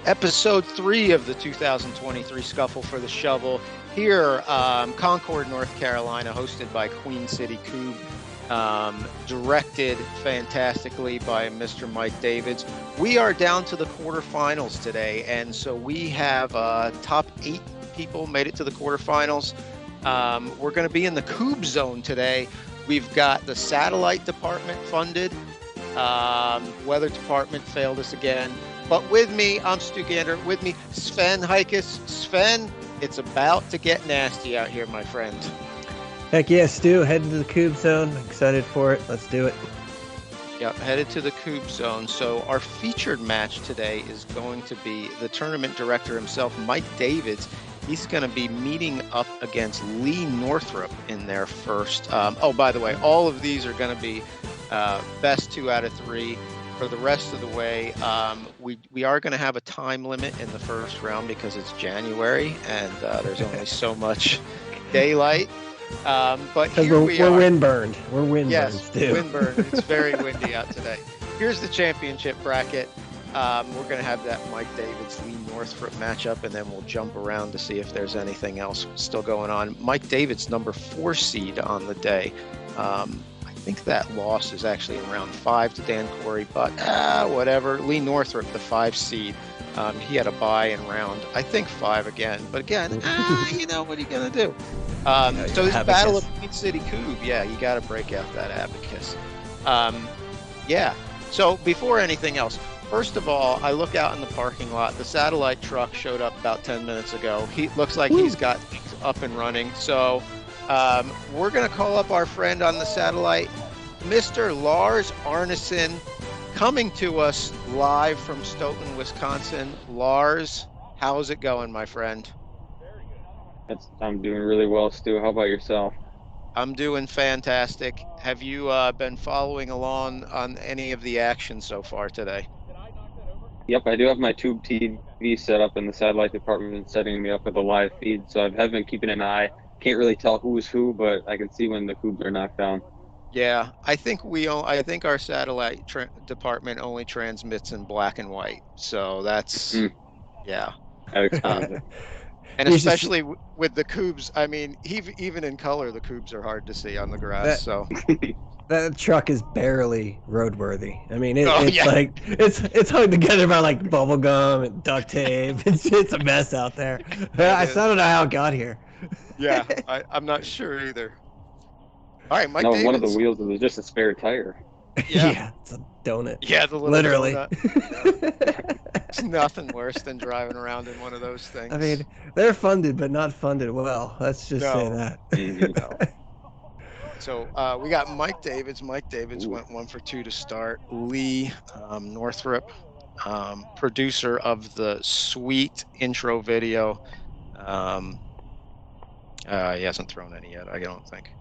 Episode 3 of the 2023 Scuffle for the Shovel here, Concord, North Carolina, hosted by Queen City Kubb, directed fantastically by Mr. Mike Davids. We are down to the quarterfinals today, and so we have top 8 people made it to the quarterfinals. We're going to be in the Kubb zone today. We've got the satellite department funded. Weather department failed us again. But with me, I'm Stu Gander. With me, Sven Heikus. Sven, it's about to get nasty out here, my friend. Heck yeah, Stu. Heading to the Kubb zone. Excited for it. Let's do it. Yep, headed to the Kubb zone. So our featured match today is going to be the tournament director himself, Mike Davids. He's going to be meeting up against Lee Northrup in their first. Oh, by the way, all of these are going to be best 2 out of 3. For the rest of the way, we are going to have a time limit in the first round because it's January and there's only so much daylight. But here we're windburned. We're windburned. Yes, windburned. It's very windy out today. Here's the championship bracket. We're going to have that Mike Davids Lee Northrup matchup, and then we'll jump around to see if there's anything else still going on. Mike Davids, number 4 seed on the day. I think that loss is actually in round 5 to Dan Corey, but whatever. Lee Northrup, the 5 seed, he had a bye in round, I think 5 again. But again, you know, what are you going to do? So this battle of Queen City Kubb, yeah, you got to break out that abacus. Yeah, so before anything else, first of all, I look out in the parking lot. The satellite truck showed up about 10 minutes ago. He looks like he's got things up and running. So we're going to call up our friend on the satellite, Mr. Lars Arneson, coming to us live from Stoughton, Wisconsin. Lars, how's it going, my friend? I'm doing really well, Stu. How about yourself? I'm doing fantastic. Have you been following along on any of the action so far today? Yep, I do have my tube TV set up in the satellite department and setting me up with a live feed, so I have been keeping an eye. Can't really tell who's who, but I can see when the Kubbs are knocked down. Yeah, I think our satellite department only transmits in black and white, so that's yeah. That explains it. And especially with the Kubbs, I mean, even in color, the Kubbs are hard to see on the grass. So that truck is barely roadworthy. I mean, yeah. Like it's hung together by like bubble gum and duct tape. It's a mess out there. I still don't know how it got here. Yeah, I'm not sure either. All right, Mike No, Davids. one of the wheels was just a spare tire. Yeah, it's a donut. Yeah, the little literally. Donut. It's nothing worse than driving around in one of those things. I mean, they're funded, but not funded well. Let's just say that. No. So we got Mike Davids. Mike Davids went 1 for 2 to start. Lee Northrup, producer of the sweet intro video. He hasn't thrown any yet, I don't think.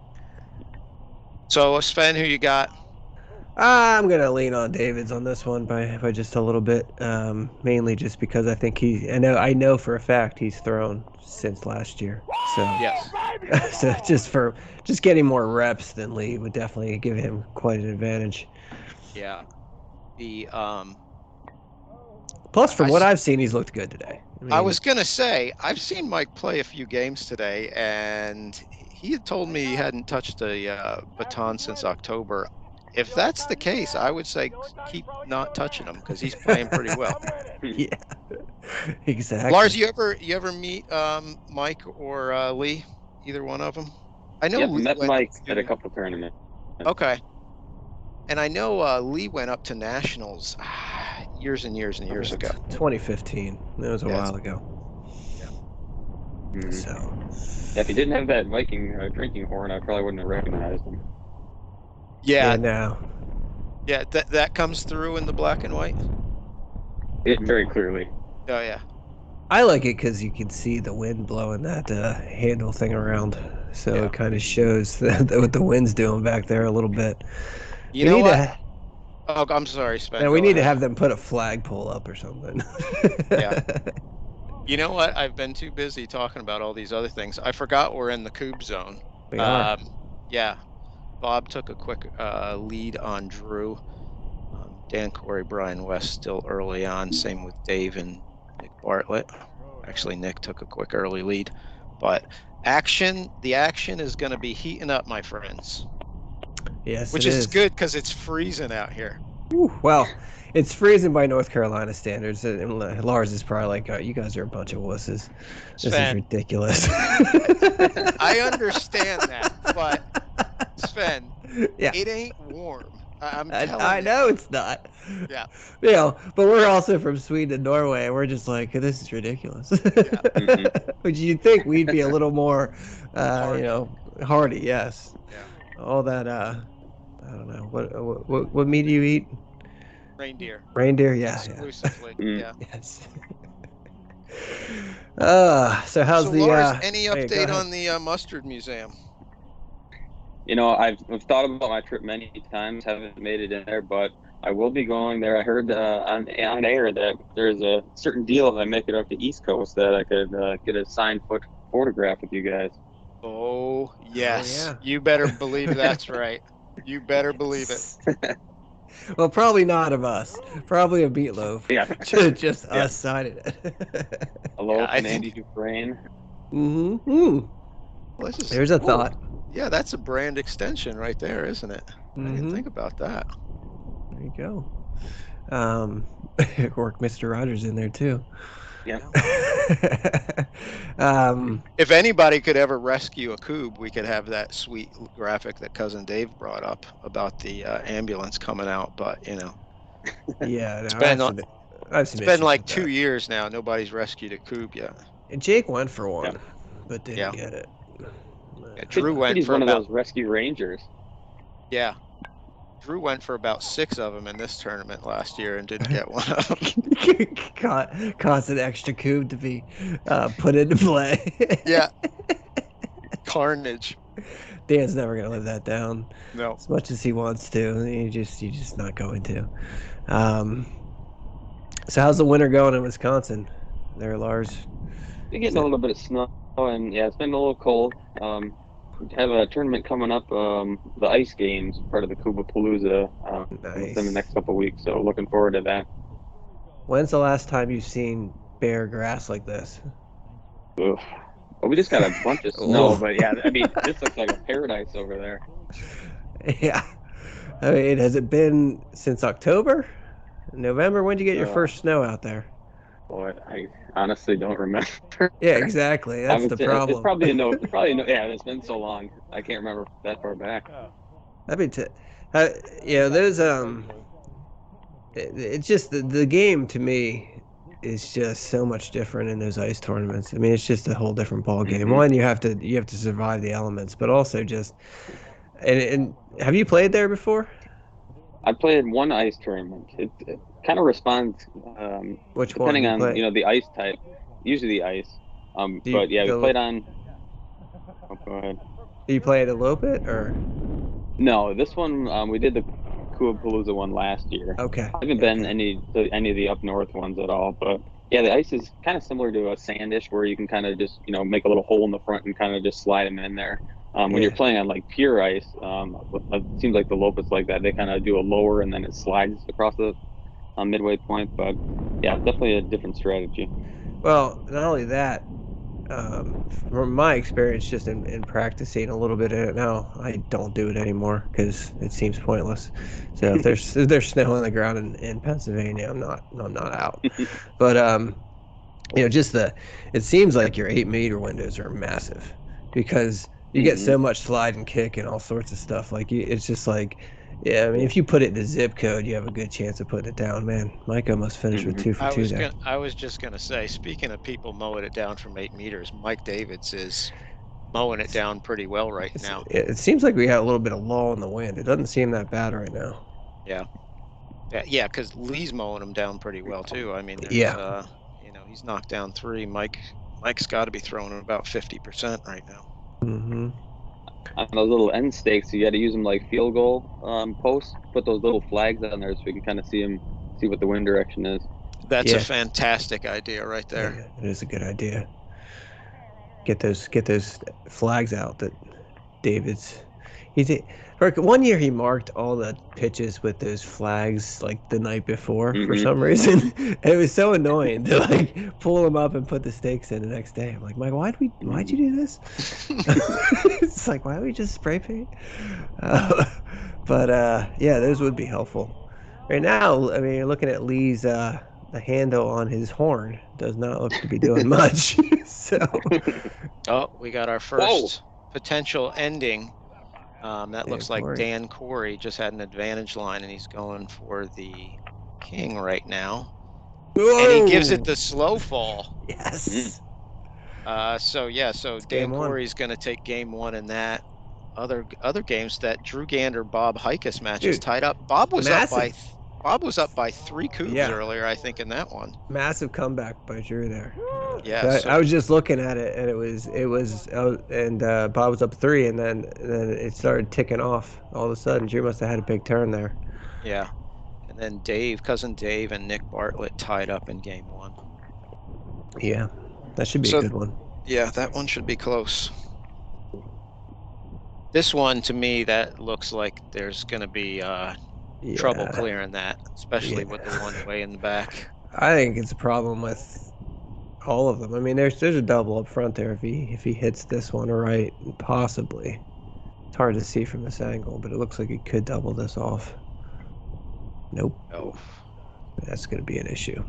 So Sven, who you got? I'm gonna lean on Davids on this one by just a little bit, mainly just because I think I know for a fact he's thrown since last year. So yes. So just getting more reps than Lee would definitely give him quite an advantage. Yeah. The plus from what I've seen, he's looked good today. I was gonna say I've seen Mike play a few games today, and he had told me he hadn't touched a baton since October. If that's the case, I would say keep not touching him because he's playing pretty well. Yeah, exactly. Lars, you ever meet Mike or Lee? Either one of them? I know. Yep, met Mike at a couple tournaments. Okay. And I know Lee went up to nationals years and years and years ago. 2015. That was a while ago. Yeah. Mm-hmm. So. Yeah, if he didn't have that Viking drinking horn, I probably wouldn't have recognized him. Yeah. No. Yeah, that comes through in the black and white. It very clearly. Oh yeah. I like it because you can see the wind blowing that handle thing around. So Yeah. it kind of shows what the wind's doing back there a little bit. You we know need what? to. Oh, I'm sorry, Sven. Man, we Go need to ahead. have them put a flagpole up or something. Yeah. You know what? I've been too busy talking about all these other things. I forgot we're in the Kubb zone. We are. Yeah. Bob took a quick lead on Drew. Dan Corey, Brian West still early on. Same with Dave and Nick Bartlett. Actually, Nick took a quick early lead. But the action is going to be heating up, my friends. Yes, Which it is is. good because it's freezing out here. Well, it's freezing by North Carolina standards, and Lars is probably like, oh, "You guys are a bunch of wusses. This is Sven, ridiculous." I understand that, but Sven, yeah, it ain't warm. I'm I telling you. know it's not. Yeah. But we're also from Sweden and Norway, and we're just like, this is ridiculous. Mhm. Which you'd think we'd be a little more, Hardy. hardy. Yes. Yeah. All that. I don't know. What meat do you eat? Reindeer. Reindeer. Yeah. Exclusively. Mm. Yeah. Yes. So how's So the Lars, any go update ahead. on the Mustard Museum? I've thought about my trip many times, haven't made it in there, but I will be going there. I heard on air that there's a certain deal if I make it up to East Coast that I could get a signed photograph with you guys. Oh, yes. yeah. You better believe that's right. You better believe it. Well, probably not of us. Probably a meatloaf. Yeah, Just Yeah. us signing it. hello, Yeah, I from Andy think Dufresne. Mm-hmm. well, this is There's a oh, thought. Yeah, that's a brand extension right there, isn't it? I didn't think about that. There you go. Work Mr. Rogers in there too. Yeah. If anybody could ever rescue a Kubb, we could have that sweet graphic that cousin Dave brought up about the ambulance coming out. But yeah, no, I have it's some been issues like with 2 that. years now. Nobody's rescued a Kubb yet. And Jake went for one, Yeah. but didn't Yeah. get it. Yeah, Drew went He's for one of about those rescue rangers. yeah. Drew went for about 6 of them in this tournament last year and didn't get one of them. Caused an extra Kubb to be put into play. Yeah. Carnage. Dan's never gonna live that down. No. As much as he wants to, you're just not going to. So how's the winter going in Wisconsin? There, Lars. We're getting a little bit of snow, and yeah, it's been a little cold. We have a tournament coming up, the ice games, part of the Kubbapalooza, within the Nice. next couple of weeks. So looking forward to that. When's the last time you've seen bare grass like this? Ugh. Well, we just got a bunch of snow, Ooh. but yeah, I mean, this looks like a paradise over there. Yeah. I mean, has it been since October? November? When did you get your first snow out there? Boy, I honestly don't remember. Yeah, exactly. I That's would the say problem. It's probably a no. It's probably a no. Yeah, it's been so long. I can't remember that far back. I mean, those it's just the game to me is just so much different in those ice tournaments. I mean, it's just a whole different ball game. Mhm. One, you have to survive the elements, but also just and have you played there before? I played one ice tournament. It kind of responds Which one? depending You on play? the ice type. Usually the ice. Do you, But yeah, we the, played on. Oh, go ahead. do you play at Elope it or? No, this one we did the Kubbapalooza one last year. Okay. I haven't been any of the up north ones at all, but yeah, the ice is kind of similar to a sandish where you can kind of just make a little hole in the front and kind of just slide them in there. When you're playing on like pure ice, it seems like the Lopus like that. They kind of do a lower and then it slides across the midway point. But yeah, definitely a different strategy. Well, not only that, from my experience, just in practicing a little bit in it now, I don't do it anymore because it seems pointless. So if there's snow on the ground in Pennsylvania, I'm not out. But it seems like your 8-meter windows are massive because you get so much slide and kick and all sorts of stuff. Like it's just like, yeah, I mean, if you put it in the zip code, you have a good chance of putting it down, man. Mike almost finished with 2 for 2 there. I was just gonna say, speaking of people mowing it down from 8 meters, Mike Davids is mowing it down pretty well right now. It seems like we got a little bit of lull in the wind. It doesn't seem that bad right now. Yeah, because Lee's mowing them down pretty well too. I mean, he's knocked down 3. Mike's got to be throwing about 50% right now. Mm-hmm. On those little end stakes, you got to use them like field goal posts. Put those little flags on there so we can kind of see what the wind direction is. That's a Yeah. fantastic idea right there. Yeah, it is a good idea. Get those flags out that David's. He did. For 1 year, he marked all the pitches with those flags like the night before for some reason. And it was so annoying to like pull them up and put the stakes in the next day. I'm like, Mike, why'd you do this? It's like, why don't we just spray paint? But yeah, those would be helpful. Right now, I mean, you're looking at Lee's the handle on his horn does not look to be doing much. So Oh, we got our first potential ending. That looks like Corey. Dan Corey just had an advantage line, and he's going for the king right now. Whoa! And he gives it the slow fall. Yes. So Dan Corey's going to take game one in that. Other games, that Drew Gander Bob Hikus match is tied up. Bob was up by 3 Kubbs earlier, I think, in that one. Massive comeback by Drew there. Yeah, I was just looking at it, and it was and Bob was up 3, and then it started ticking off all of a sudden. Drew must have had a big turn there. Yeah, and then cousin Dave, and Nick Bartlett tied up in game one. Yeah, that should be a good one. Yeah, that one should be close. This one, to me, that looks like there's going to be trouble clearing that, especially with the one way in the back. I think it's a problem with all of them. I mean, there's a double up front there if he hits this one right, possibly. It's hard to see from this angle, but it looks like he could double this off. Nope. Oh. That's going to be an issue.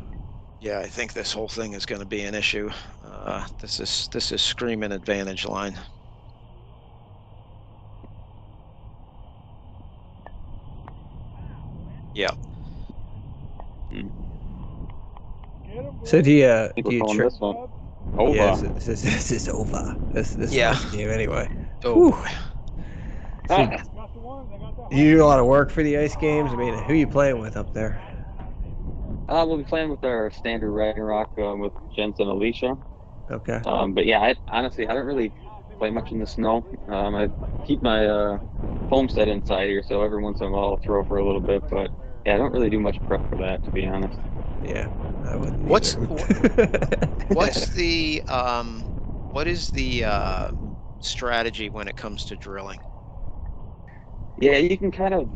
Yeah, I think this whole thing is going to be an issue. This is screaming advantage line. Yeah. So do you this one? Over. Yeah, this is over. This game anyway. Oh. So, you do a lot of work for the ice games. I mean, who are you playing with up there? We'll be playing with our standard Ragnarok with Jens and Alicia. Okay. But yeah, I don't really play much in the snow. I keep my foam set inside here, so every once in a while I'll throw for a little bit. But yeah, I don't really do much prep for that, to be honest. Yeah, I wouldn't. What is the strategy when it comes to drilling? Yeah, you can kind of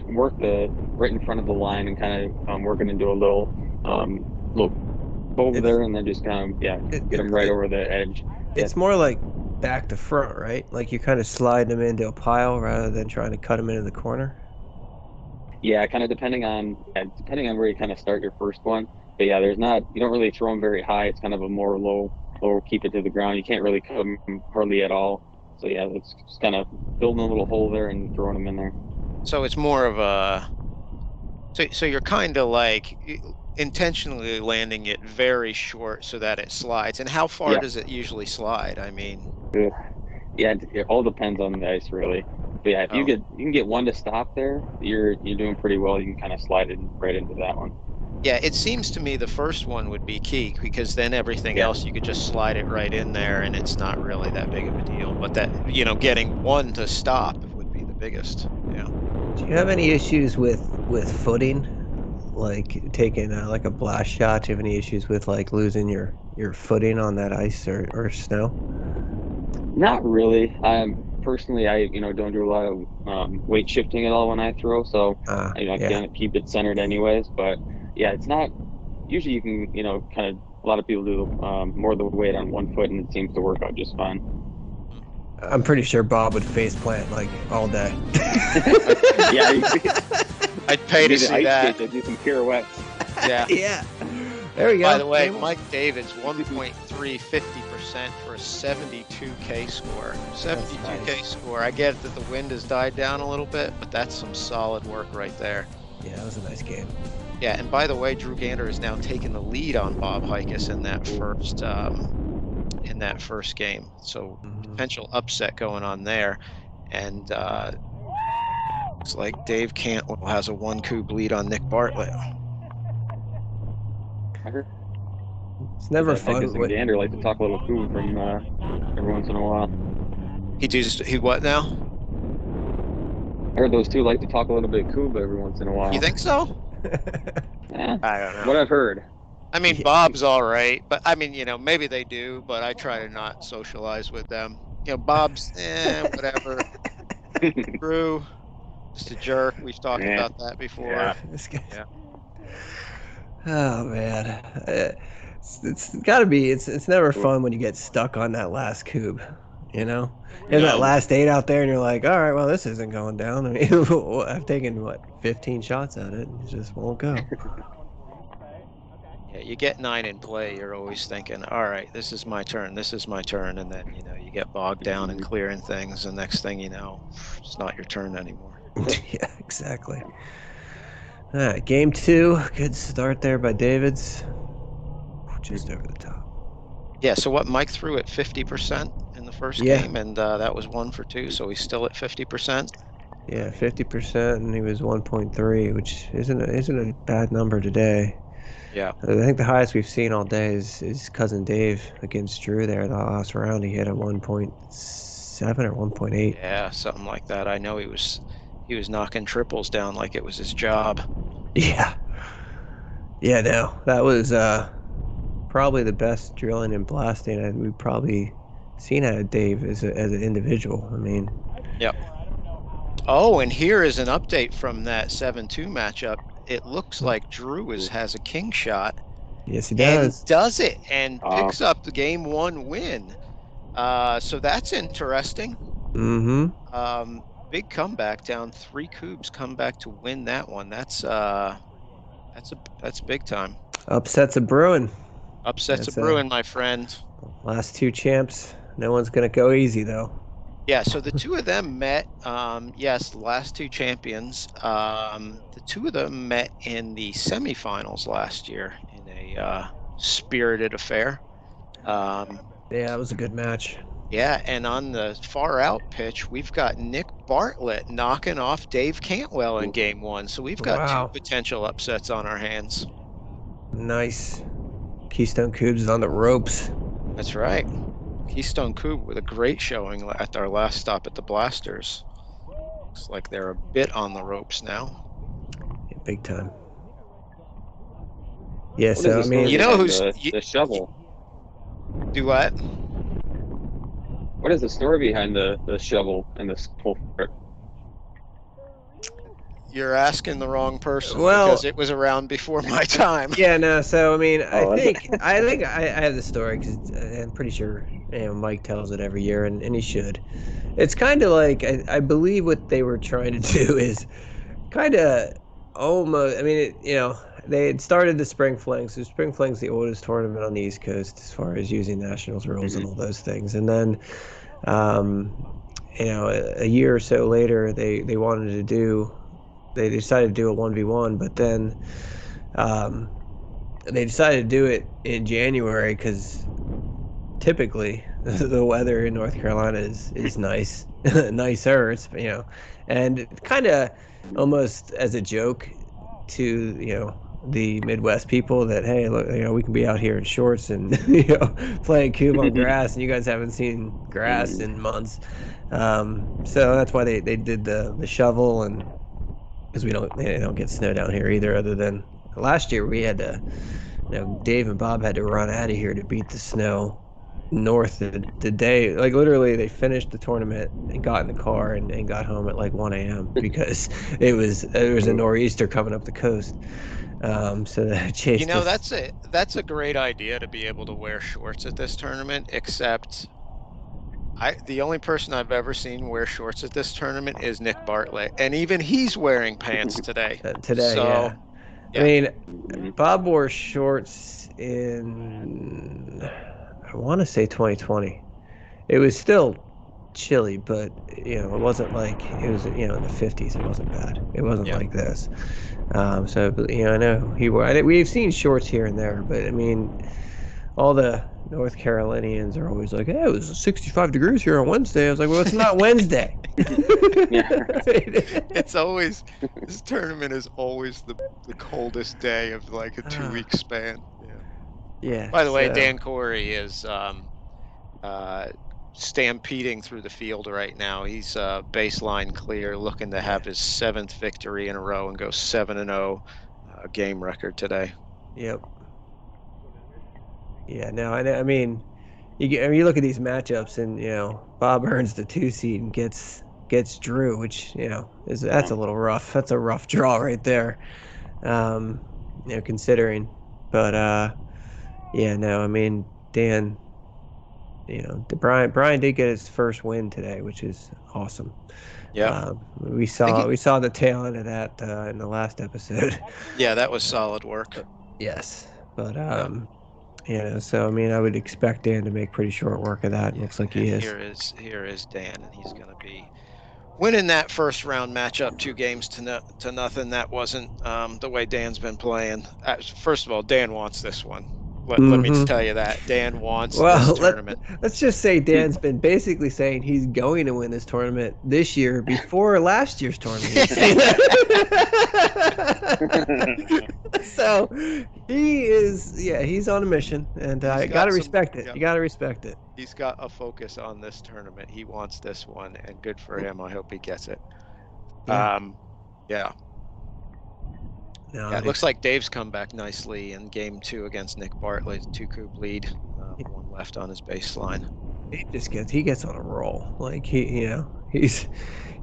work right in front of the line and kind of work it into a little over there, and then just kind of get them right over the edge. It's more like back to front, right? Like you kind of slide them into a pile rather than trying to cut them into the corner. Yeah, kind of depending on where you kind of start your first one. But yeah, you don't really throw them very high. It's kind of a more low, keep it to the ground. You can't really cut them hardly at all. So yeah, it's just kind of building a little hole there and throwing them in there. So it's more of a, so you're kind of like intentionally landing it very short so that it slides. And how far does it usually slide? I mean, yeah, it all depends on the ice, really. But yeah, if you can get one to stop there, you're doing pretty well. You can kind of slide it right into that one. Yeah, it seems to me the first one would be key, because then everything else you could just slide it right in there, and it's not really that big of a deal. But that, getting one to stop would be the biggest. Yeah. Do you have any issues with footing, like taking like a blast shot? Do you have any issues with like losing your footing on that ice or snow? Not really. Personally, I don't do a lot of weight shifting at all when I throw, so I can't keep it centered anyways. But yeah, it's not. Usually, you can kind of. A lot of people do more of the weight on one foot, and it seems to work out just fine. I'm pretty sure Bob would face plant like all day. Yeah, I'd pay to see that. They do some pirouettes. Yeah. Yeah. There we go. By the way, Mike David's 1.3 50% for a 72K score. 72K score. I get that the wind has died down a little bit, but that's some solid work right there. Yeah, that was a nice game. Yeah, and by the way, Drew Gander has now taken the lead on Bob Hikus in that first game. So potential upset going on there, and looks like Dave Cantwell has a 1 Kubb lead on Nick Bartlett. It's never fun. Hikus and Gander like to talk a little Kubb from every once in a while. He what now? I heard those two like to talk a little bit Kubb every once in a You while. think so? Yeah, I don't know. what I've heard. I mean, Yeah. Bob's all right, but I mean, maybe they do, but I try to not socialize with them. Bob's whatever. Drew, just a jerk. We've talked Yeah, about that before. yeah. This guy. Yeah. Oh man, it's gotta be. It's never fun when you get stuck on that last cube. You know, you have that No. last 8 out there, and you're like, all right, well, this isn't going down. I mean, I've taken what 15 shots at it, and it just won't go. Yeah, you get 9 in play, you're always thinking, all right, this is my turn, and then you get bogged down in clearing things, and next thing you know, it's not your turn anymore. Yeah, exactly. All right, game 2, good start there by Davids, just over the top. Yeah, so what Mike threw at 50% in the first Yeah. game, and that was 1 for 2, so he's still at 50%. Yeah, 50%, and he was 1.3, which isn't a bad number today. Yeah. I think the highest we've seen all day is cousin Dave against Drew there. The last round, he hit a 1.7 or 1.8. Yeah, something like that. I know he was knocking triples down like it was his job. Yeah. Yeah, no, that was probably the best drilling and blasting we've probably seen out of Dave as an individual. I mean, Yep. Oh, and here is an update from that 7-2 matchup. It looks like Drew has a king shot. yes, he And does. does it and picks up the game 1 win. So that's interesting. Mm-hmm. Big comeback, down 3 cubes, come back to win that one. That's big time. Upsets a brewing. Upsets a brewing, my friend. Last 2 champs. No one's gonna go easy though. Yeah, so the two of them met. Yes, the last 2 champions. The two of them met in the semifinals last year in a spirited affair. Yeah, it was a good match. Yeah, and on the far out pitch, we've got Nick Bartlett knocking off Dave Cantwell in game 1. So we've got 2 potential upsets on our hands. Nice. Keystone Cubes is on the ropes. That's right. Keystone Kubb with a great showing at our last stop at the Blasters. Looks like they're a bit on the ropes now. Yeah, big time. Yeah, so I mean, who's the shovel? Do what? What is the story behind the shovel and the skull? You're asking the wrong person because it was around before my time. Yeah, no. So I mean, I think I have the story because I'm pretty sure Mike tells it every year, and he should. It's kind of like I believe what they were trying to do is kind of almost. I mean, they had started the Spring Fling. So Spring Fling's the oldest tournament on the East Coast as far as using nationals rules and all those things, and then. A year or so later, they wanted to do. They decided to do a 1v1, but then they decided to do it in January because typically the weather in North Carolina is nice, nicer. It's and kind of almost as a joke to the Midwest people that hey, look, we can be out here in shorts and playing cube on grass, and you guys haven't seen grass in months. So that's why they did the shovel, and because they don't get snow down here either. Other than last year, we had to, Dave and Bob had to run out of here to beat the snow north the day. Like literally, they finished the tournament and got in the car and got home at like 1 a.m. because there was a nor'easter coming up the coast. So they chased. That's a great idea to be able to wear shorts at this tournament. Except, the only person I've ever seen wear shorts at this tournament is Nick Bartlett, and even he's wearing pants today. Yeah. I mean, Bob wore shorts in I want to say 2020. It was still chilly, but it wasn't like it was in the 50s. It wasn't bad. It wasn't like this. So I know he wore. We've seen shorts here and there, but I mean, all the North Carolinians are always like, "Hey, it was 65 degrees here on Wednesday." I was like, "Well, it's not Wednesday." It's always this tournament is always the coldest day of like a 2-week span. Yeah. By the way, Dan Corey is stampeding through the field right now. He's baseline clear, looking to have his 7th victory in a row and go 7-0, game record today. Yep. Yeah. No, I mean, you look at these matchups, and Bob earns the 2 seed and gets Drew, which that's a little rough. That's a rough draw right there. Considering, but yeah, no, I mean, Dan, Brian did get his first win today, which is awesome. Yeah, we saw the tail end of that in the last episode. Yeah, that was solid work. Yes, but so I mean, I would expect Dan to make pretty short work of that. Looks like he is. Here is Dan, and he's going to be winning that first round matchup 2 games to nothing. That wasn't the way Dan's been playing. First of all, Dan wants this one. Let me tell you that. Dan wants this tournament. Let's just say Dan's been basically saying he's going to win this tournament this year before last year's tournament. So he's on a mission, and I gotta respect it. You gotta respect it. He's got a focus on this tournament. He wants this one, and good for him. I hope he gets it. Yeah. No, it looks like Dave's come back nicely in game 2 against Nick Bartlett. 2 Kubb lead, 1 left on his baseline. He gets on a roll. Like he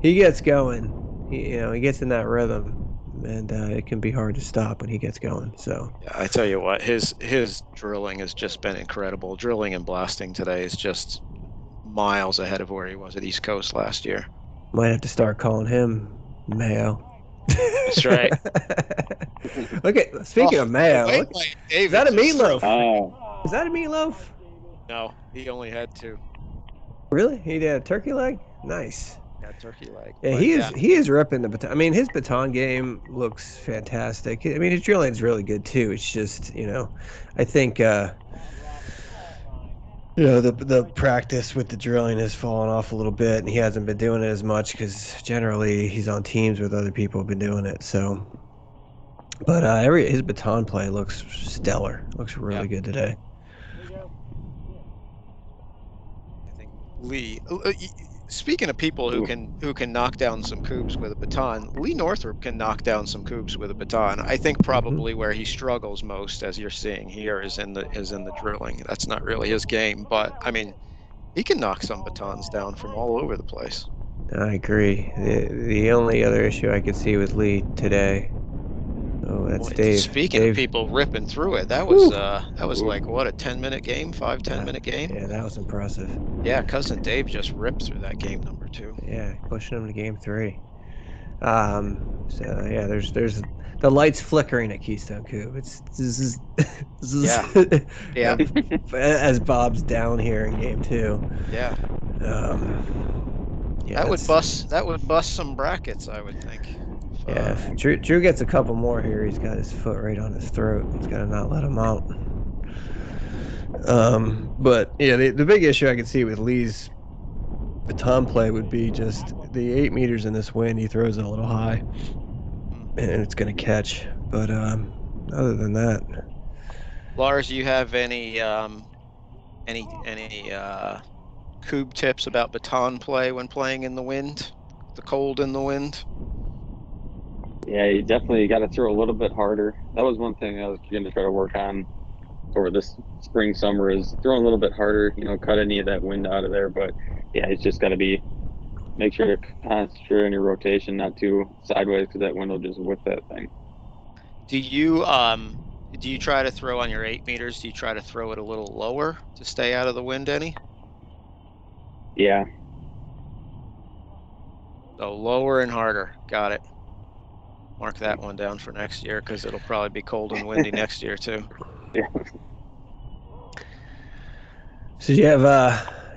gets going. He gets in that rhythm, and it can be hard to stop when he gets going. So yeah, I tell you what, his drilling has just been incredible. Drilling and blasting today is just miles ahead of where he was at East Coast last year. Might have to start calling him Mayo. That's right. Okay, speaking of Mayo, is that a meatloaf? Oh. Is that a meatloaf? No, he only had 2. Really? He did a turkey leg? Nice. Yeah, turkey leg. Yeah, he is ripping the baton. I mean, his baton game looks fantastic. I mean, his drilling is really good too. It's just, I think the practice with the drilling has fallen off a little bit, and he hasn't been doing it as much because generally he's on teams with other people who've been doing it. So, but his baton play looks stellar. Looks really good today. I think Lee. Speaking of people who can knock down some Kubbs with a baton, Lee Northrup can knock down some Kubbs with a baton. I think probably where he struggles most, as you're seeing here, is in the drilling. That's not really his game, but I mean, he can knock some batons down from all over the place. I agree. The only other issue I could see with Lee today. Oh, that's Dave. Speaking of people ripping through it, that was like what, a 10-minute game, 10-minute game. Yeah, that was impressive. Yeah, cousin Dave just ripped through that game number 2. Yeah, pushing him to game 3. So yeah, there's the lights flickering at Keystone Kubb. Yeah. As Bob's down here in game 2. Yeah. That would bust some brackets, I would think. Yeah, Drew gets a couple more here. He's got his foot right on his throat. He's got to not let him out. But yeah, the big issue I could see with Lee's baton play would be just the 8 meters in this wind. He throws it a little high, and it's going to catch. But other than that, Lars, you have any Kubb tips about baton play when playing in the wind, the cold in the wind? Yeah, you definitely got to throw a little bit harder. That was one thing I was going to try to work on over this spring, summer, is throwing a little bit harder, cut any of that wind out of there. But yeah, it's just got to make sure to concentrate on your rotation, not too sideways, because that wind will just whip that thing. Do you try to throw on your 8 meters? Do you try to throw it a little lower to stay out of the wind any? Yeah. So lower and harder. Got it. Mark that one down for next year, because it'll probably be cold and windy next year too. Yeah. So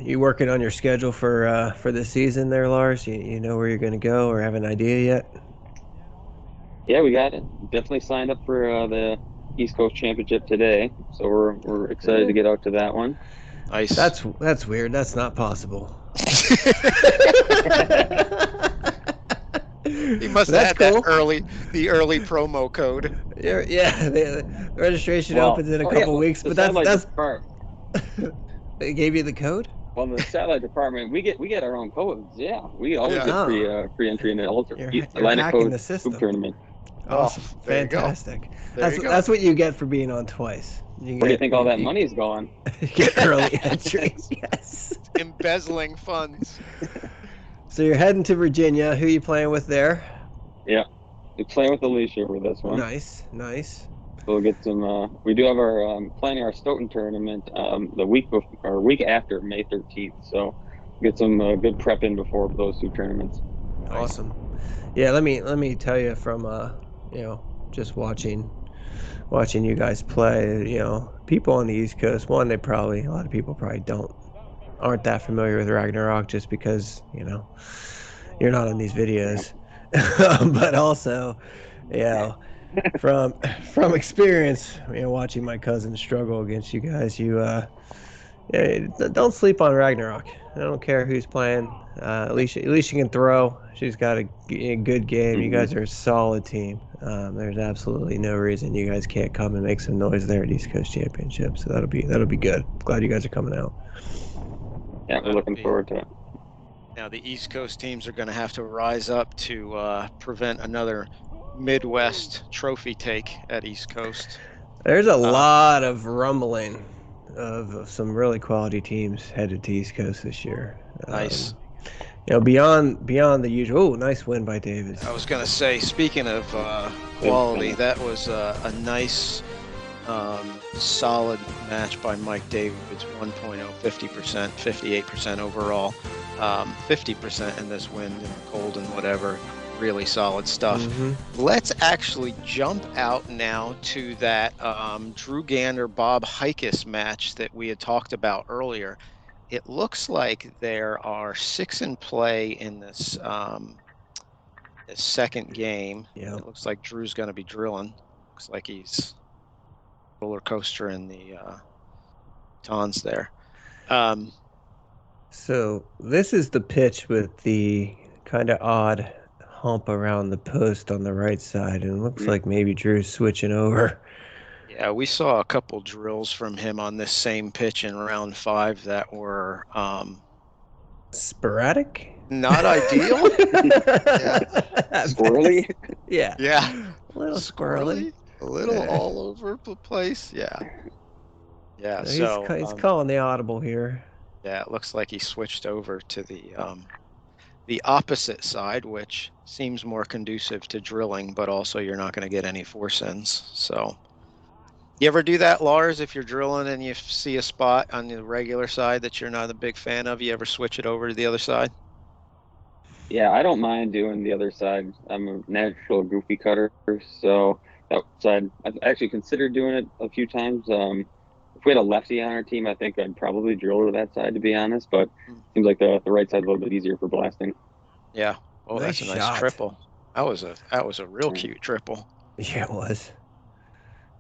you working on your schedule for this season there, Lars? You know where you're going to go, or have an idea yet? Yeah, we got it. Definitely signed up for the East Coast Championship today, so we're excited to get out to that one. Nice. That's weird. That's not possible. He must have had the early promo code. Yeah, the registration opens in a couple weeks, but that's They gave you the code? Well, in the satellite department, we get our own codes. Yeah, we always Yeah. get Oh. free entry into You're Atlantic hacking the Coast Scoop system. Tournament. Awesome. Oh, there you go. Fantastic. There you go. That's what you get for being on twice. Where do you think all that money is going? You get early entries. Yes. Embezzling funds. So you're heading to Virginia. Who you playing with there? Yeah, we play with Alicia for this one. Nice. So we'll get some. We do have our planning our Stoughton tournament the week before or week after May 13th. So get some good prep in before those two tournaments. Awesome. Yeah, let me tell you from just watching you guys play, people on the East Coast, a lot of people probably aren't that familiar with Ragnarok just because, you're not on these videos. But also, from experience, watching my cousin struggle against you guys, don't sleep on Ragnarok. I don't care who's playing. Alicia can throw. She's got a good game. Mm-hmm. You guys are a solid team. There's absolutely no reason you guys can't come and make some noise there at East Coast Championship. So that'll be good. Glad you guys are coming out. Yeah, we're looking forward to it. Now the East Coast teams are going to have to rise up to prevent another Midwest trophy take at East Coast. There's a lot of rumbling of some really quality teams headed to East Coast this year. Nice. Beyond the usual. Oh, nice win by Davis. I was going to say, speaking of quality, that was a nice, solid match by Mike Davids. 1.0, 50%, 58% overall, 50% in this wind and cold and whatever. Really solid stuff. Mm-hmm. Let's actually jump out now to that Drew Gander Bob Hikus match that we had talked about earlier. It looks like there are 6 in play in this second game. Yeah. It looks like Drew's going to be drilling. Looks like he's roller coaster in the tons there. So this is the pitch with the kind of odd hump around the post on the right side, and it looks like maybe Drew's switching over. Yeah, we saw a couple drills from him on this same pitch in round 5 that were sporadic, not ideal. Squirrely. Yeah, a little squirrely, a little all over the place. Yeah. So he's calling the audible here. Yeah, it looks like he switched over to the opposite side, which seems more conducive to drilling, but also you're not going to get any force ends. So, you ever do that, Lars? If you're drilling and you see a spot on the regular side that you're not a big fan of, you ever switch it over to the other side? Yeah, I don't mind doing the other side. I'm a natural goofy cutter, so that side I've actually considered doing it a few times. If we had a lefty on our team, I think I'd probably drill to that side, to be honest. But it seems like the right side's a little bit easier for blasting. Yeah. Oh, Nice that's a nice shot. Triple. That was a real cute triple. Yeah, it was.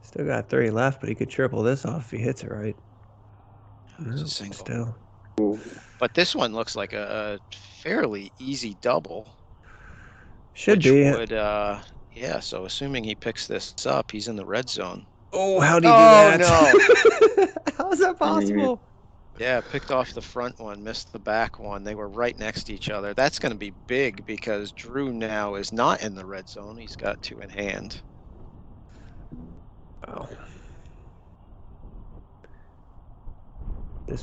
Still got 3 left, but he could triple this off if he hits it right. It's a single. Still. But this one looks like a fairly easy double. Should be. Would, so assuming he picks this up, he's in the red zone. Oh, how'd he do that? No. How is that possible? Yeah, picked off the front one, missed the back one. They were right next to each other. That's going to be big because Drew now is not in the red zone. He's got 2 in hand. Wow.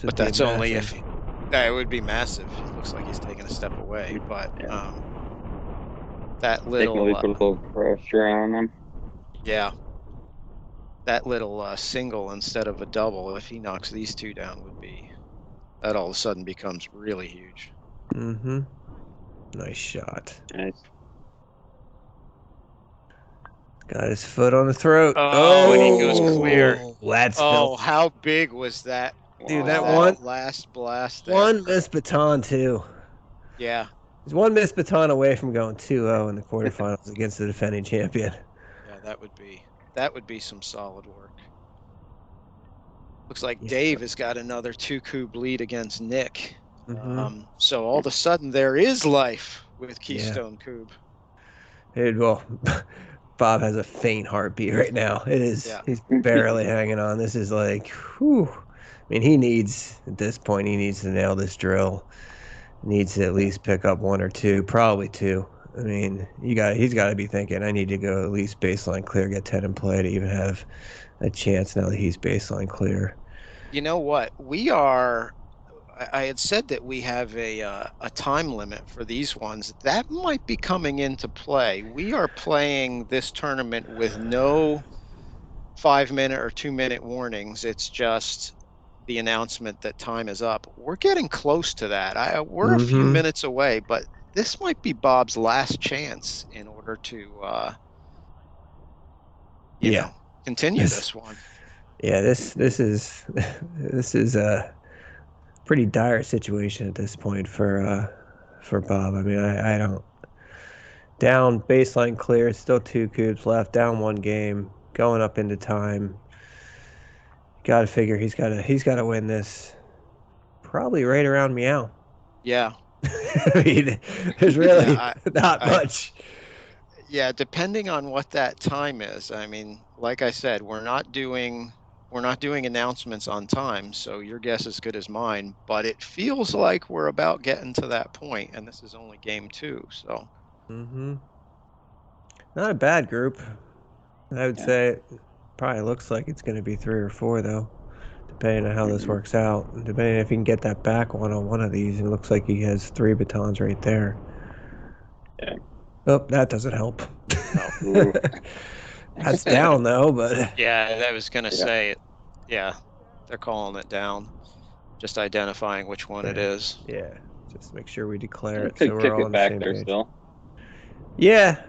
But that's only if it would be massive. It looks like he's taking a step away, but that little put a little pressure on him. Yeah. That little single instead of a double, if he knocks these 2 down, that all of a sudden becomes really huge. Mm-hmm. Nice shot. Nice. Got his foot on the throat. And he goes clear. That's how big was that? Dude, Wow. that one last blast. There. One missed baton too. Yeah. He's one missed baton away from going 2-0 in the quarterfinals against the defending champion. Yeah, that would be some solid work. Looks like Dave has got another 2 Kubb lead against Nick. Mm-hmm. So all of a sudden there is life with Keystone Kubb. Dude, well, Bob has a faint heartbeat right now. It is. He's barely hanging on. This is like, whew. mean, he needs at this point. He needs to nail this drill. Needs to at least pick up one or two, probably two. I mean, he's got to be thinking, I need to go at least baseline clear, get 10 in play to even have a chance now that he's baseline clear. You know what? I had said that we have a time limit for these ones. That might be coming into play. We are playing this tournament with no 5 minute or 2 minute warnings. It's just the announcement that time is up. We're getting close to that. We're a few minutes away, but this might be Bob's last chance in order to, continue this one. Yeah, this is this is a pretty dire situation at this point for Bob. I mean, I don't down baseline clear, still 2 Kubbs left, down 1 game, going up into time. Got to figure he's got to win this. Probably right around meow. Yeah. I mean, there's really not much. Yeah, depending on what that time is. I mean, like I said, we're not doing announcements on time, so your guess is as good as mine, but it feels like we're about getting to that point, and this is only game 2, so. Not a bad group. I would say it probably looks like it's going to be 3 or 4, though, depending on how this works out. Depending if he can get that back one on one of these, it looks like he has 3 batons right there. Yeah. Oh, that doesn't help. That's down, though, but... Yeah, I was going to say, yeah, they're calling it down. Just identifying which one it is. Yeah, just make sure we declare it so we're kick all it on the back same there page. still. Yeah,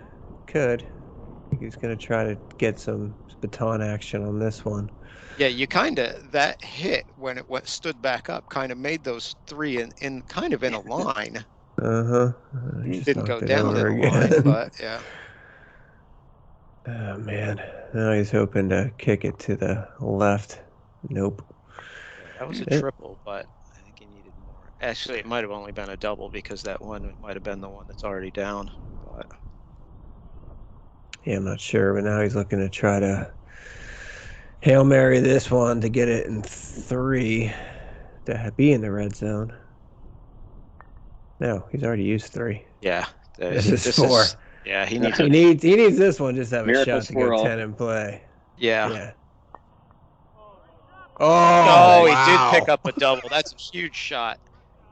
could. I think he's going to try to get some baton action on this one. Yeah, you that hit when it stood back up kind of made those 3 in kind of in a line. Didn't go down in a line, but yeah. Oh, man. Now he's hoping to kick it to the left. Nope. Yeah, that was a triple, but I think he needed more. Actually, it might have only been a double because that one might have been the one that's already down. But yeah, I'm not sure, but now he's looking to try to Hail Mary this one to get it in 3 to be in the red zone. No, he's already used 3. Yeah, this is 4. Yeah, he needs this one just to have Miracle a shot to go 10 and play. Yeah. Oh, he did pick up a double. That's a huge shot.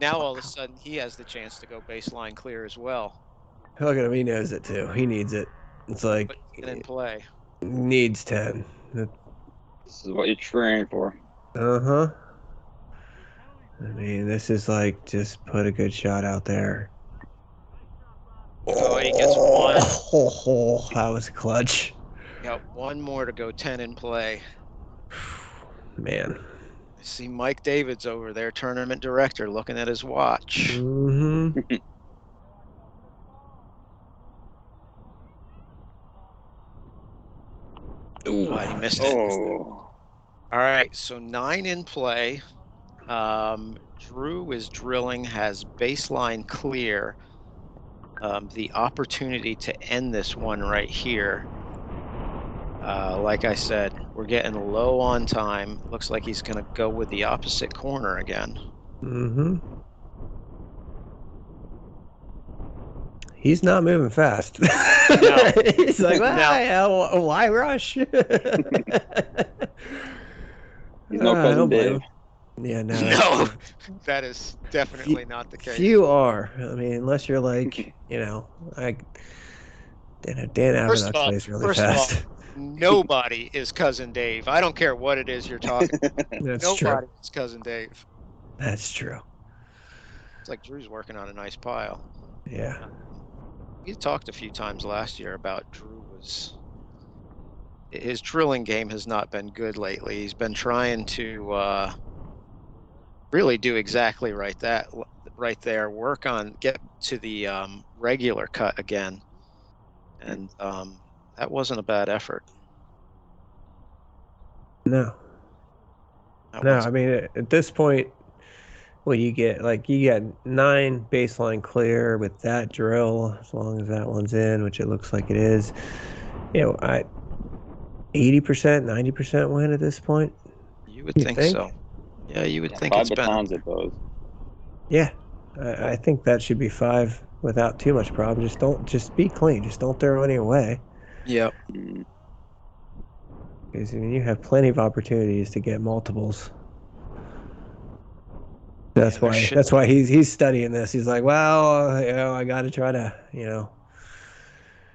Now all of a sudden he has the chance to go baseline clear as well. Look at him, he knows it too. He needs it. It's like in play. Needs 10. This is what you're training for. I mean, this is like just put a good shot out there. Oh, he gets 1. Oh, that was clutch. Got 1 more to go 10 in play. Man. I see Mike Davids over there, tournament director, looking at his watch. Oh, he missed it. All right, so 9 in play. Drew is drilling, has baseline clear. The opportunity to end this one right here. Like I said, we're getting low on time. Looks like he's going to go with the opposite corner again. He's not moving fast. No. He's like, why rush? He's no cousin Dave. Yeah, no. No, that is definitely not the case. You are. I mean, unless you're like, Dan Avenant plays really fast. Of all, nobody is cousin Dave. I don't care what it is you're talking about. Nobody is cousin Dave. That's true. It's like Drew's working on a nice pile. Yeah. We talked a few times last year about his drilling game has not been good lately. He's been trying to really do exactly right there. Work on get to the regular cut again, and that wasn't a bad effort. No. I mean, at this point, you get 9 baseline clear with that drill, as long as that one's in, which it looks like it is. 80%, 90% win at this point. You would think so. Yeah, you would think 5 it's been. batons at those. Yeah, I think that should be 5 without too much problem. Just be clean. Just don't throw any away. Yep. Mm. Because I mean, you have plenty of opportunities to get multiples. That's there why. should That's be. why he's studying this. He's like, well, I got to try to,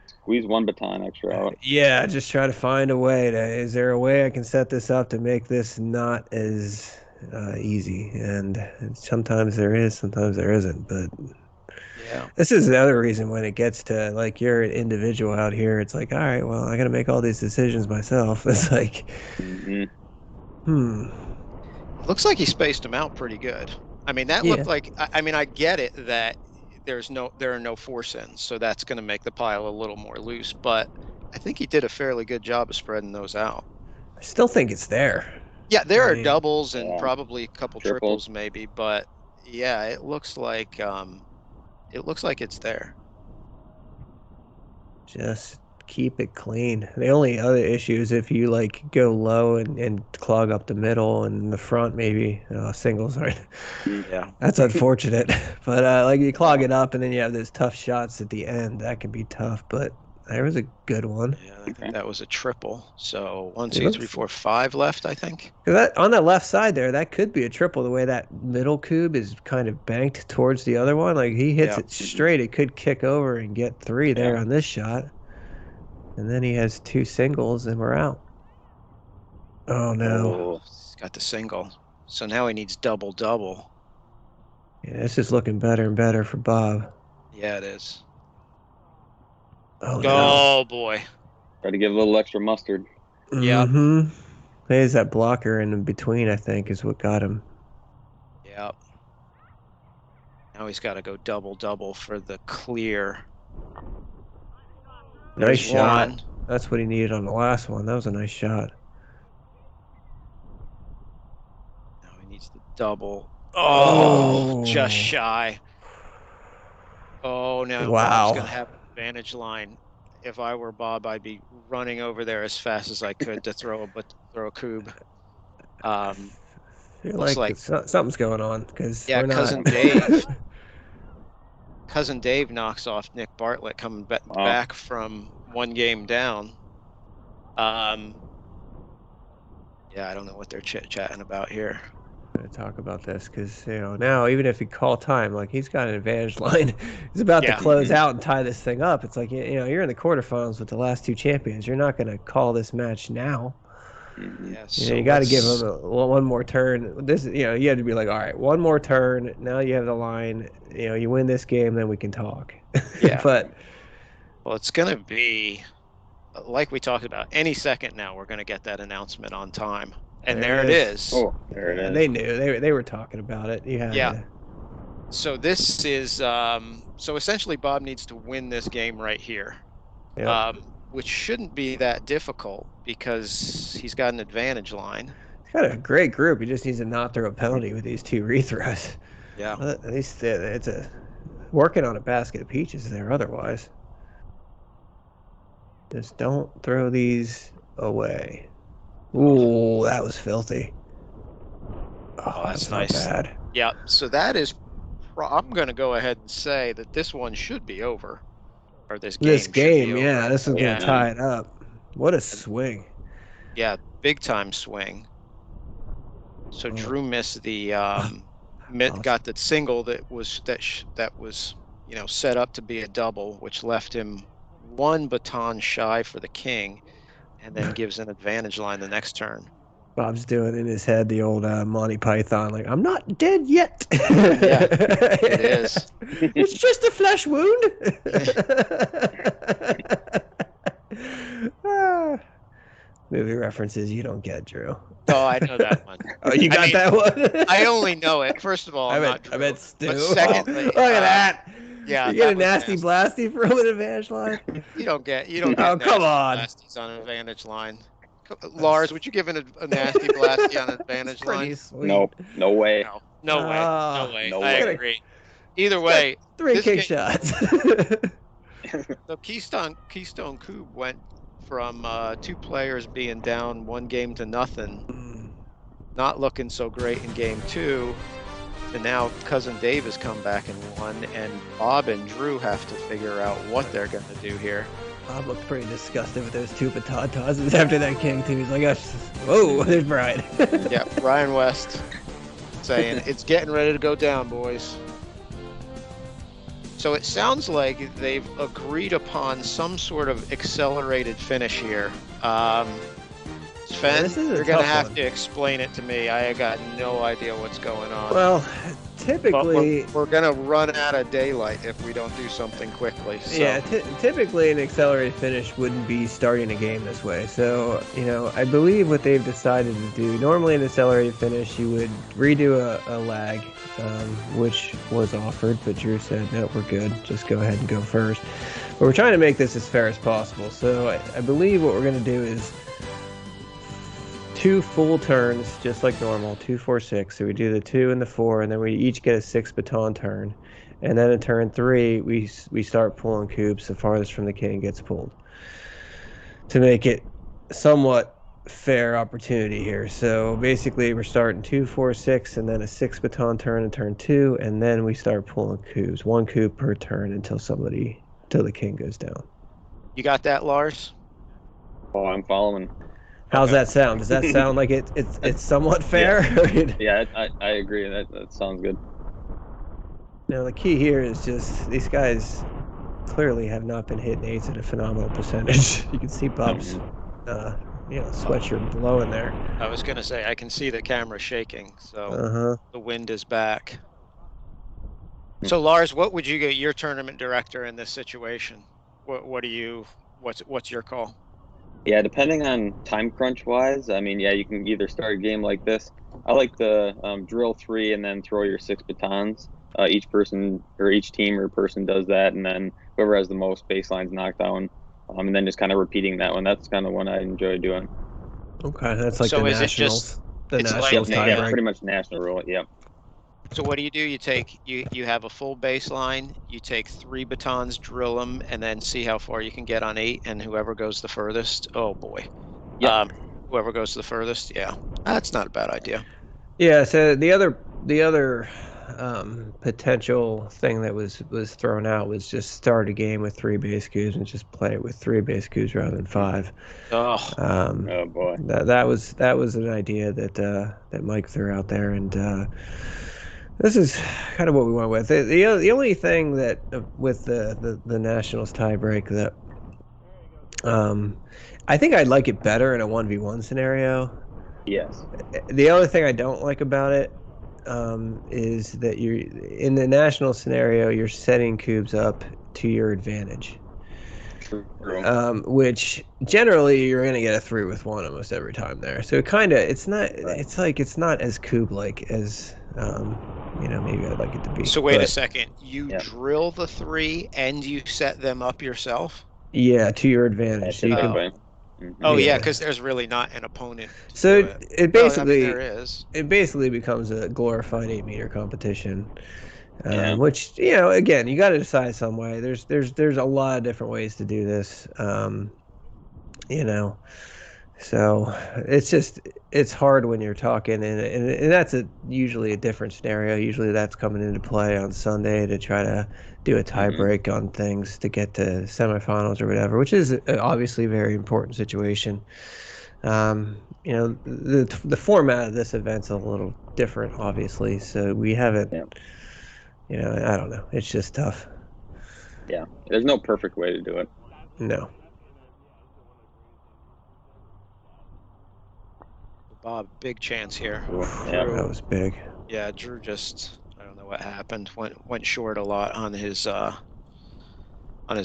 Squeeze 1 baton extra out. yeah, just try to find a way to. Is there a way I can set this up to make this not as easy? And sometimes there is, sometimes there isn't. But Yeah. this is the other reason when it gets to like you're an individual out here, it's like, all right, well, I got to make all these decisions myself. It's like, It looks like he spaced them out pretty good. I mean, that looked like. I mean, I get it that there are no force ends, so that's going to make the pile a little more loose. But I think he did a fairly good job of spreading those out. I still think it's there. Yeah, there I are mean, doubles and yeah. probably a couple triples maybe, but yeah, it looks like it's there. Just keep it clean. The only other issue is if you like go low and clog up the middle and the front, maybe singles aren't. Yeah. That's unfortunate. But like you clog it up and then you have those tough shots at the end. That can be tough. But there was a good one. Yeah, I think that was a triple. So 1, It 2, looks- 3, 4, 5 left, I think. 'Cause on that left side there, that could be a triple. The way that middle cube is kind of banked towards the other one, like he hits Yeah. it straight, it could kick over and get 3 there on this shot. And then he has 2 singles and we're out. Oh no. He's got the single. So now he needs double. Yeah, this is looking better and better for Bob. Yeah, it is. Oh, Oh boy. Try to give a little extra mustard. Yeah. There's that blocker in between, I think, is what got him. Yeah. Now he's got to go double for the clear. Nice There's shot. one. That's what he needed on the last one. That was a nice shot. Now he needs the double. Oh, just shy. Oh, now Bob's going to have an advantage line. If I were Bob, I'd be running over there as fast as I could to throw a Kubb. Feel like something's going on because yeah, cousin Dave knocks off Nick Bartlett coming back from 1 game down. Yeah, I don't know what they're chit-chatting about here. I'm gonna talk about this because now even if you call time, like he's got an advantage line, he's about to close out and tie this thing up. It's like you're in the quarterfinals with the last 2 champions. You're not gonna call this match now. Yeah, you got to give him one more turn. This, you had to be like, all right, one more turn. Now you have the line. You win this game, then we can talk. Yeah. But well, it's gonna be like we talked about. Any second now, we're gonna get that announcement on time, and there it is. Oh, there it is. They knew they were talking about it. Yeah. So this is so essentially Bob needs to win this game right here. Yep. Which shouldn't be that difficult because he's got an advantage line. He's got a great group. He just needs to not throw a penalty with these 2 rethrows. Yeah. At least it's working on a basket of peaches there otherwise. Just don't throw these away. Ooh, that was filthy. Oh, that's nice. Not bad. Yeah, so that is I'm going to go ahead and say that this one should be over. Or this game, yeah, this is going to tie it up. What a swing. Yeah, big time swing. So Drew missed the got the single that was set up to be a double, which left him 1 baton shy for the king, and then gives an advantage line the next turn. Bob's doing in his head the old Monty Python, like, I'm not dead yet. Yeah, it is. It's just a flesh wound. Movie references you don't get, Drew. Oh, I know that one. Oh, you got that one? I only know it. First of all, I bet Stu. But secondly, look at that. Yeah, you get a nasty blasty from an advantage line. You don't get. Oh, come on. Blasties on an advantage line. Lars, would you give a nasty blasty on an advantage line? Sweet. Nope. No way. No way. No way. I agree. Either way, 3 kick shots. So Keystone Kubb went from 2 players being down 1 game to nothing not looking so great in game 2. And now cousin Dave has come back and won, and Bob and Drew have to figure out what they're going to do here. Bob looked pretty disgusted with those 2 baton tosses after that king too. He's like, whoa, there's Brian. Yeah, Ryan West saying it's getting ready to go down, boys. So it sounds like they've agreed upon some sort of accelerated finish here. Sven, you're going to have to explain it to me. I got no idea what's going on. Well, typically... We're going to run out of daylight if we don't do something quickly. So. Yeah, typically an accelerated finish wouldn't be starting a game this way. So, I believe what they've decided to do, normally an accelerated finish, you would redo a lag, which was offered, but Drew said, no, we're good. Just go ahead and go first. But we're trying to make this as fair as possible. So I believe what we're going to do is 2 full turns, just like normal, 2, 4, 6. So we do the 2 and the 4, and then we each get a 6 baton turn. And then in turn 3, we start pulling Kubbs. The farthest from the king gets pulled to make it somewhat fair opportunity here. So basically, we're starting 2, 4, 6, and then a 6 baton turn in turn 2, and then we start pulling Kubbs, 1 Kubb per turn until the king goes down. You got that, Lars? Oh, I'm following. How's that sound? Does that sound like it's somewhat fair? Yeah, I agree. That sounds good. Now the key here is just these guys clearly have not been hitting 8s at a phenomenal percentage. You can see Bob's sweatshirt blowing there. I was gonna say I can see the camera shaking, so the wind is back. So Lars, what would you get your tournament director in this situation? What's your call? Yeah, depending on time crunch wise, I mean, yeah, you can either start a game like this. I like the drill 3 and then throw your 6 batons. Each person or each team or person does that, and then whoever has the most baselines knocked down, and then just kind of repeating that one. That's kind of one I enjoy doing. Okay, that's like the nationals. Yeah, pretty much national rule. Yep. So what do? You have a full baseline, you take 3 batons, drill them, and then see how far you can get on 8, and whoever goes the furthest, oh boy. Yeah. Whoever goes the furthest, yeah. That's not a bad idea. Yeah, so the other potential thing that was thrown out was just start a game with 3 base Kubbs and just play it with 3 base Kubbs rather than 5. Oh boy. That was an idea that Mike threw out there, and this is kind of what we went with. The only thing that with the Nationals tiebreak that I think I'd like it better in a 1v1 scenario. Yes. The other thing I don't like about it is that you're in the national scenario, you're setting Kubbs up to your advantage. True. Which generally you're going to get a 3 with 1 almost every time there. So it's not as Kubb-like as maybe I'd like it to be. So wait a second, drill the 3 and you set them up yourself? Yeah, to your advantage. So you can. Oh yeah, because there's really not an opponent. So it basically there is. It basically becomes a glorified 8-meter competition, which again you got to decide some way. There's a lot of different ways to do this, So it's hard when you're talking, and that's usually a different scenario. Usually that's coming into play on Sunday to try to do a tie break on things to get to semifinals or whatever, which is obviously a very important situation. The format of this event's a little different, obviously, so we haven't. I don't know. It's just tough. Yeah, there's no perfect way to do it. No. Bob, big chance here. Yeah, that was big. Yeah, Drew just, I don't know what happened. Went short a lot on his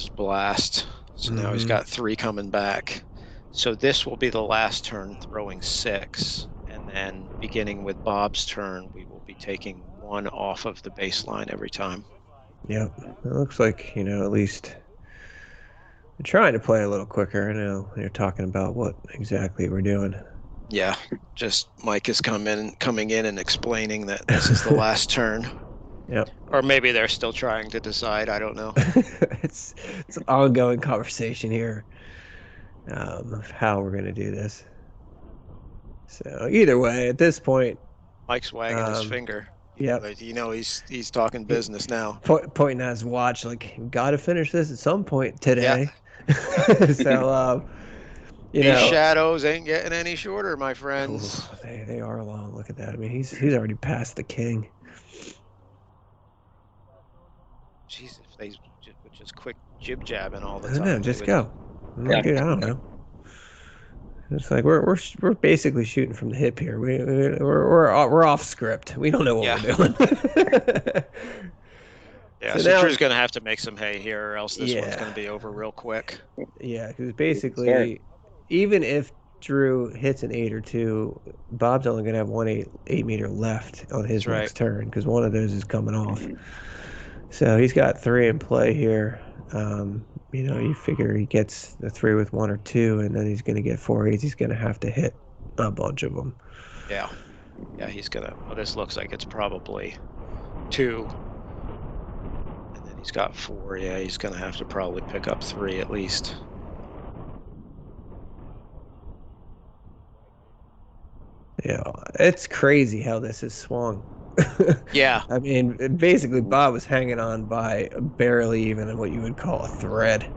blast. So now he's got 3 coming back. So this will be the last turn, throwing 6, and then beginning with Bob's turn, we will be taking 1 off of the baseline every time. Yep, it looks like at least we're trying to play a little quicker. I know you're talking about what exactly we're doing. Yeah, just Mike is coming in and explaining that this is the last turn. Yep. Or maybe they're still trying to decide. I don't know. It's an ongoing conversation here of how we're going to do this. So either way, at this point, Mike's wagging his finger. Yeah, But he's talking business now. Pointing at his watch, like, got to finish this at some point today. Yeah. So, These shadows ain't getting any shorter, my friends. Ooh, they are long. Look at that. I mean, he's already past the king. Jeez, if they would just quick jib jabbing all the I time. know, just go. I don't know. It's like we're basically shooting from the hip here. We're off script. We don't know what we're doing. Yeah, so Drew's gonna have to make some hay here, or else this one's gonna be over real quick. Yeah, because basically, even if Drew hits an 8 or 2, Bob's only gonna have 8 meter left on his next turn because one of those is coming off. So he's got 3 in play here. You figure he gets the 3 with 1 or 2, and then he's going to get 4 8s. He's going to have to hit a bunch of them. Yeah. Yeah, he's going to. Well, this looks like it's probably 2. And then he's got 4. Yeah, he's going to have to probably pick up 3 at least. Yeah, it's crazy how this has swung. Yeah. I mean, basically, Bob was hanging on by barely even what you would call a thread.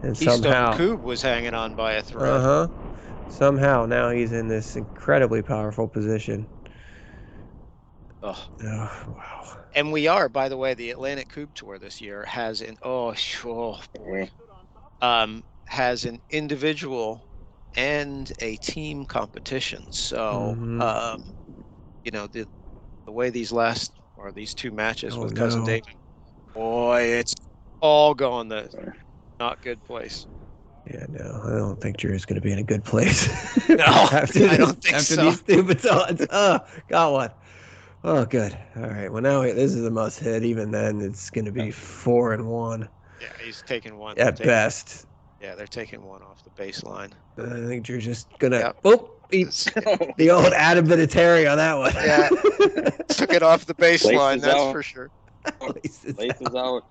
And somehow Kubb was hanging on by a thread. Somehow now he's in this incredibly powerful position. Oh, wow. And we are, by the way, the Atlantic Kubb Tour this year has has an individual and a team competition. So the way these 2 matches with Cousin David, boy, it's all going the not good place. Yeah, no, I don't think Drew's going to be in a good place. No, I don't think so. After these stupid odds. Got one. Oh, good. All right. Well, now this is the must hit. Even then, it's going to be 4 and 1. Yeah, he's taking 1 at best. Yeah, they're taking 1 off the baseline. I think Drew's just gonna the old added bit of Terry on that one. Yeah, took it off the baseline. That's for sure. Laces out.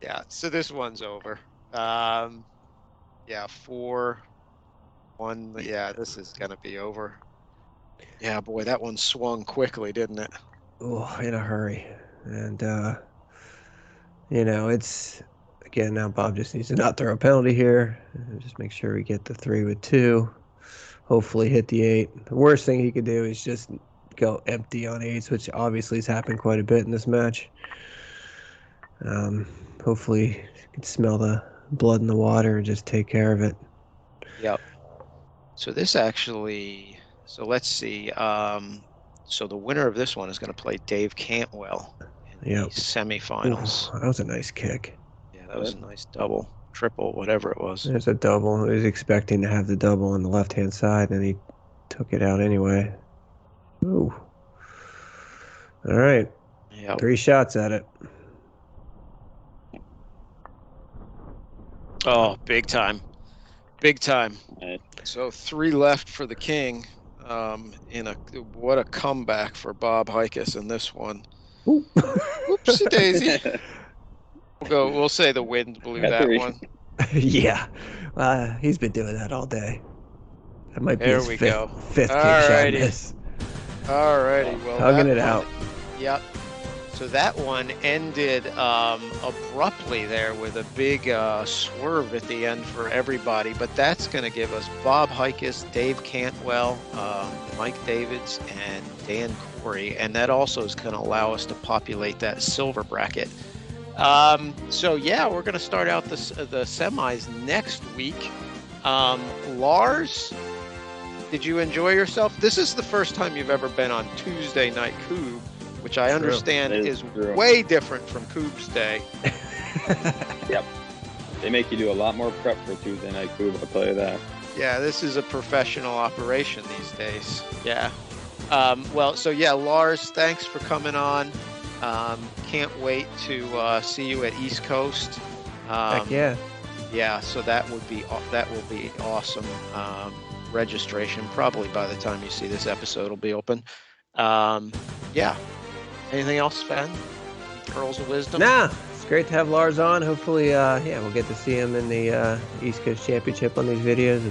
Yeah, so this one's over. 4-1. Yeah, this is gonna be over. Yeah, boy, that one swung quickly, didn't it? Oh, in a hurry. And it's again now Bob just needs to not throw a penalty here. Just make sure we get the 3 with 2. Hopefully hit the 8. The worst thing he could do is just go empty on 8s, which obviously has happened quite a bit in this match. Hopefully you can smell the blood in the water and just take care of it. Yep. So this actually, let's see. So the winner of this one is going to play Dave Cantwell in the semifinals. Ooh, that was a nice kick. Yeah, that was a nice double, triple, whatever it was. There's a double. He was expecting to have the double on the left-hand side, and he took it out anyway. Ooh. All right. Yep. 3 shots at it. Oh, big time. Big time. So 3 left for the king. What a comeback for Bob Hikus in this one. Oopsie daisy. We'll say the wind blew that one. Yeah. He's been doing that all day. That might be his fifth king shot miss. Alrighty. Well, hugging it out. Yep. So that one ended abruptly there with a big swerve at the end for everybody. But that's going to give us Bob Hikus, Dave Cantwell, Mike Davids, and Dan Corey. And that also is going to allow us to populate that silver bracket. So, yeah, we're going to start out the semis next week. Lars, did you enjoy yourself? This is the first time you've ever been on Tuesday Night Kubb, which I understand is way different from Kubb's day. Yep. They make you do a lot more prep for Tuesday Night Kubb, I'll tell you that. Yeah, this is a professional operation these days. Yeah. Lars, thanks for coming on. Can't wait to see you at East Coast. Heck yeah. Yeah, so that will be awesome. Registration probably by the time you see this episode will be open. Yeah. Anything else, Sven? Pearls of wisdom? Nah, It's great to have Lars on. Hopefully, we'll get to see him in the East Coast Championship on these videos.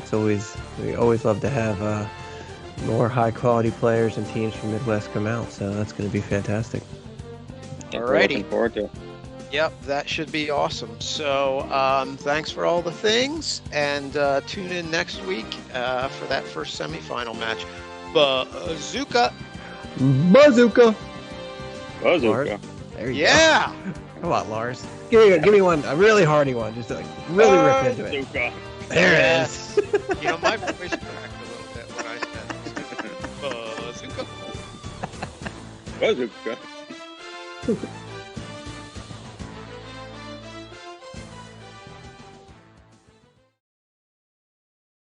We always love to have more high quality players and teams from Midwest come out. So that's going to be fantastic. Alrighty. Looking forward to it. Yep, that should be awesome. So thanks for all the things, and tune in next week for that first semifinal match. Bazooka! Bazooka! Bazooka. There you Yeah! go. Come on, Lars. Give me one, a really hardy one. Just like really rip into it. Bazooka. There Yes. it is. You know, my voice cracked a little bit when I said Bazooka. Bazooka.